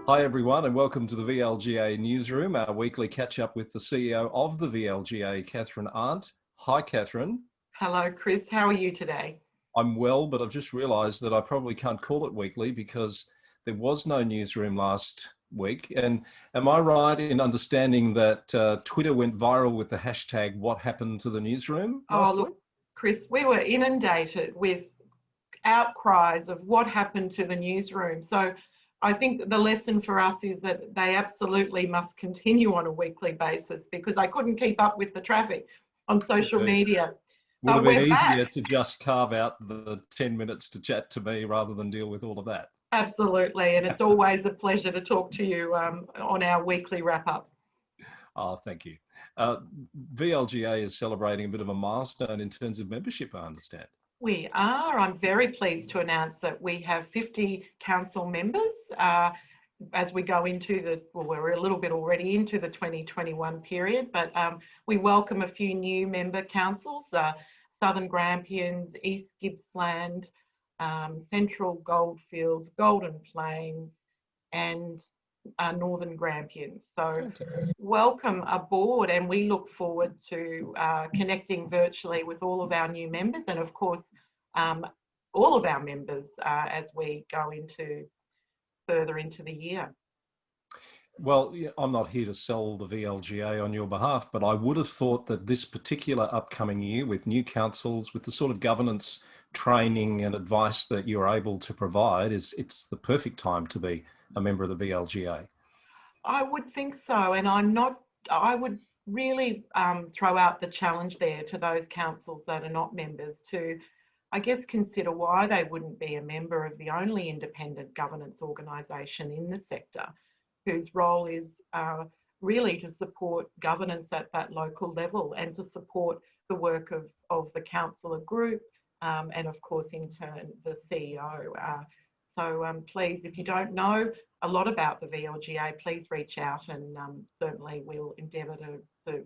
Hi everyone and welcome to the VLGA Newsroom, our weekly catch-up with the CEO of the VLGA, Kathryn Arndt. Hi Kathryn. Hello Chris, how are you today? I'm well, but I've just realised that I probably can't call it weekly because there was no newsroom last week. And am I right in understanding that Twitter went viral with the hashtag "What happened to the newsroom" last week? Chris, we were inundated with outcries of what happened to the newsroom. So I think the lesson for us is that they absolutely must continue on a weekly basis because I couldn't keep up with the traffic on social media. Would have been easier to just carve out the 10 minutes to chat to me rather than deal with all of that. Absolutely, and it's always a pleasure to talk to you on our weekly wrap-up. Oh, thank you. VLGA is celebrating a bit of a milestone in terms of membership, I understand. We are. I'm very pleased to announce that we have 50 council members as we go into we're a little bit already into the 2021 period, but we welcome a few new member councils, Southern Grampians, East Gippsland, Central Goldfields, Golden Plains, and Northern Grampians. So welcome aboard, and we look forward to connecting virtually with all of our new members and of course all of our members as we go further into the year. Well, I'm not here to sell the VLGA on your behalf, but I would have thought that this particular upcoming year with new councils, with the sort of governance training and advice that you're able to provide, it's the perfect time to be a member of the VLGA. I would think so, and I would really throw out the challenge there to those councils that are not members to, I guess, consider why they wouldn't be a member of the only independent governance organisation in the sector, whose role is really to support governance at that local level and to support the work of the councillor group and of course in turn the CEO. So please, if you don't know a lot about the VLGA, please reach out and certainly we'll endeavour to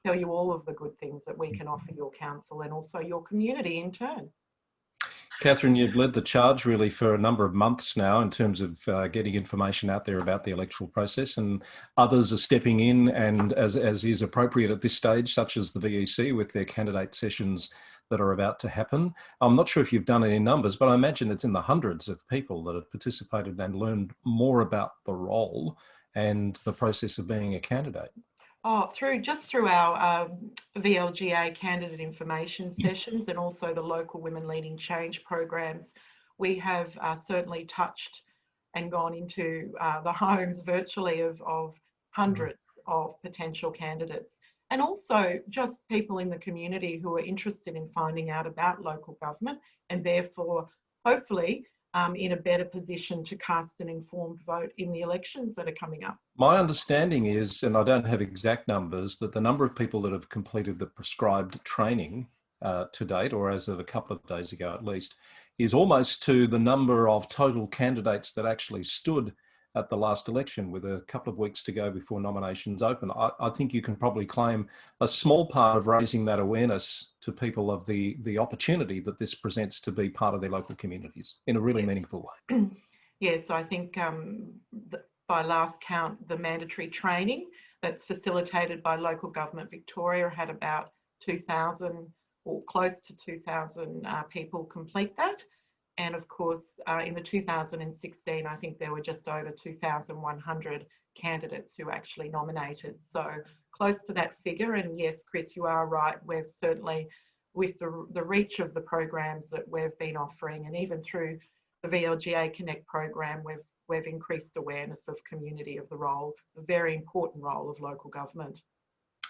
tell you all of the good things that we can offer your council and also your community in turn. Kathryn, you've led the charge really for a number of months now in terms of getting information out there about the electoral process, and others are stepping in, and as is appropriate at this stage, such as the VEC with their candidate sessions that are about to happen. I'm not sure if you've done any numbers, but I imagine it's in the hundreds of people that have participated and learned more about the role and the process of being a candidate. Oh, just through our VLGA candidate information sessions and also the local Women Leading Change programs, we have certainly touched and gone into the homes virtually of hundreds of potential candidates, and also just people in the community who are interested in finding out about local government and therefore hopefully in a better position to cast an informed vote in the elections that are coming up. My understanding is, and I don't have exact numbers, that the number of people that have completed the prescribed training to date, or as of a couple of days ago at least, is almost to the number of total candidates that actually stood at the last election, with a couple of weeks to go before nominations open. I think you can probably claim a small part of raising that awareness to people of the opportunity that this presents to be part of their local communities in a really meaningful way. Yes, I think by last count, the mandatory training that's facilitated by Local Government Victoria had about 2,000 or close to 2,000 people complete that. And of course, in the 2016, I think there were just over 2,100 candidates who actually nominated. So close to that figure. And yes, Chris, you are right. We've certainly, with the reach of the programs that we've been offering, and even through the VLGA Connect program, we've increased awareness of community of the role, the very important role of local government.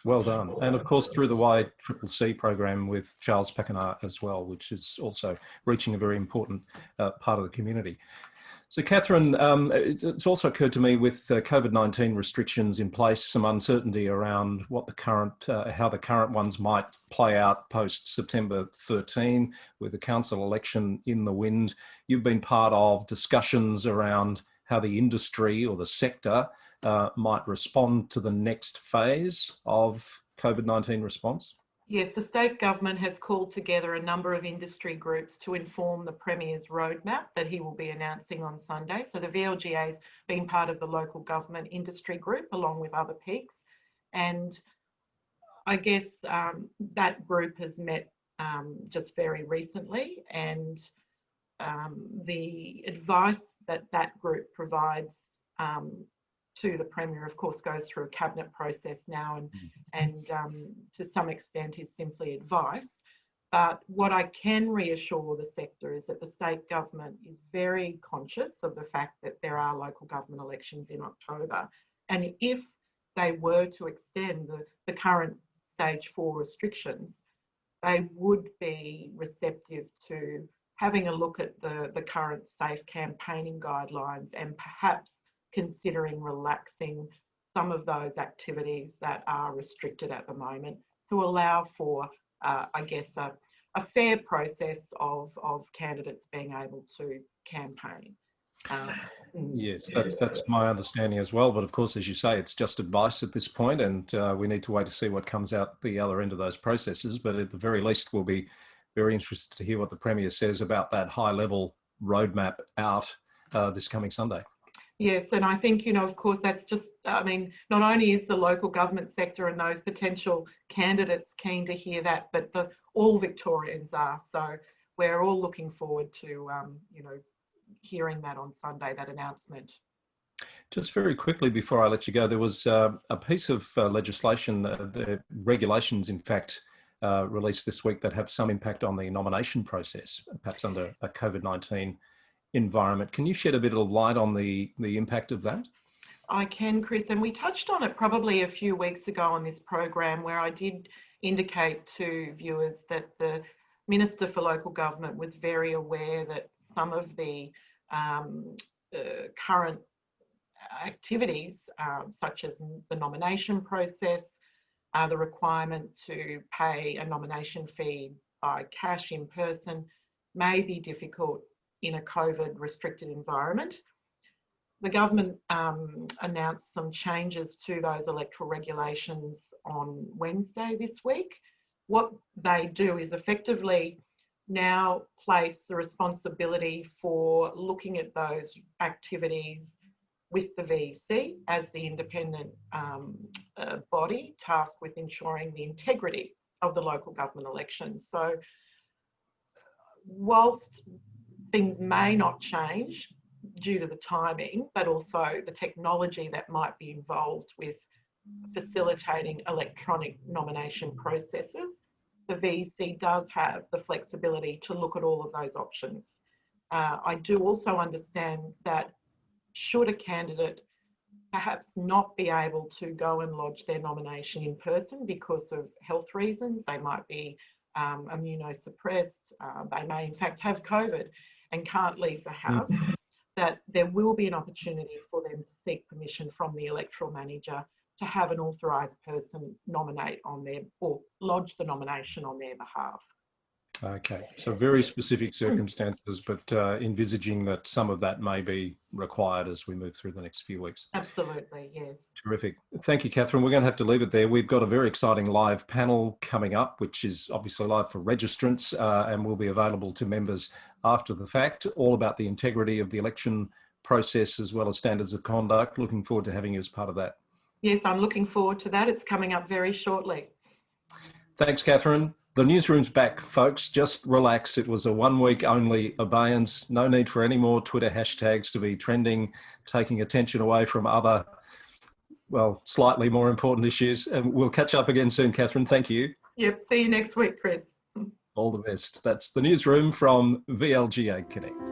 Well done. And of course, through the YCCC program with Charles Pakenham as well, which is also reaching a very important part of the community. So Kathryn, it's also occurred to me with COVID-19 restrictions in place, some uncertainty around what the current, how the current ones might play out post September 13 with the council election in the wind. You've been part of discussions around how the industry or the sector might respond to the next phase of COVID-19 response? Yes, the state government has called together a number of industry groups to inform the Premier's roadmap that he will be announcing on Sunday. So the VLGA has been part of the local government industry group along with other peaks. And I guess that group has met just very recently, and the advice that that group provides to the Premier, of course, goes through a cabinet process now, and to some extent is simply advice. But what I can reassure the sector is that the state government is very conscious of the fact that there are local government elections in October. And if they were to extend the current stage 4 restrictions, they would be receptive to having a look at the current safe campaigning guidelines and perhaps considering relaxing some of those activities that are restricted at the moment to allow for, I guess, a fair process of candidates being able to campaign. Yes, that's my understanding as well. But of course, as you say, it's just advice at this point, and we need to wait to see what comes out the other end of those processes. But at the very least, we'll be very interested to hear what the Premier says about that high-level roadmap out this coming Sunday. Yes, and I think, you know, of course, that's just, I mean, not only is the local government sector and those potential candidates keen to hear that, but all Victorians are. So we're all looking forward to, you know, hearing that on Sunday, that announcement. Just very quickly before I let you go, there was a piece of legislation, the regulations, in fact, released this week that have some impact on the nomination process, perhaps under a COVID-19 environment. Can you shed a bit of light on the impact of that? I can, Chris, and we touched on it probably a few weeks ago on this program, where I did indicate to viewers that the Minister for Local Government was very aware that some of the current activities, such as the nomination process, the requirement to pay a nomination fee by cash in person, may be difficult in a COVID restricted environment. The government announced some changes to those electoral regulations on Wednesday this week. What they do is effectively now place the responsibility for looking at those activities with the VEC as the independent body tasked with ensuring the integrity of the local government elections. So whilst things may not change due to the timing, but also the technology that might be involved with facilitating electronic nomination processes, the VEC does have the flexibility to look at all of those options. I do also understand that should a candidate perhaps not be able to go and lodge their nomination in person because of health reasons, they might be immunosuppressed, they may in fact have COVID and can't leave the house, that there will be an opportunity for them to seek permission from the electoral manager to have an authorised person nominate on their, or lodge the nomination on their behalf. Okay, so very specific circumstances, but envisaging that some of that may be required as we move through the next few weeks. Absolutely, yes. Terrific. Thank you, Kathryn. We're going to have to leave it there. We've got a very exciting live panel coming up, which is obviously live for registrants and will be available to members after the fact, all about the integrity of the election process as well as standards of conduct. Looking forward to having you as part of that. Yes, I'm looking forward to that. It's coming up very shortly. Thanks, Kathryn. The newsroom's back, folks. Just relax. It was a 1 week only abeyance. No need for any more Twitter hashtags to be trending, taking attention away from other, well, slightly more important issues. And we'll catch up again soon, Kathryn. Thank you. Yep. See you next week, Chris. All the best. That's the newsroom from VLGA Connect.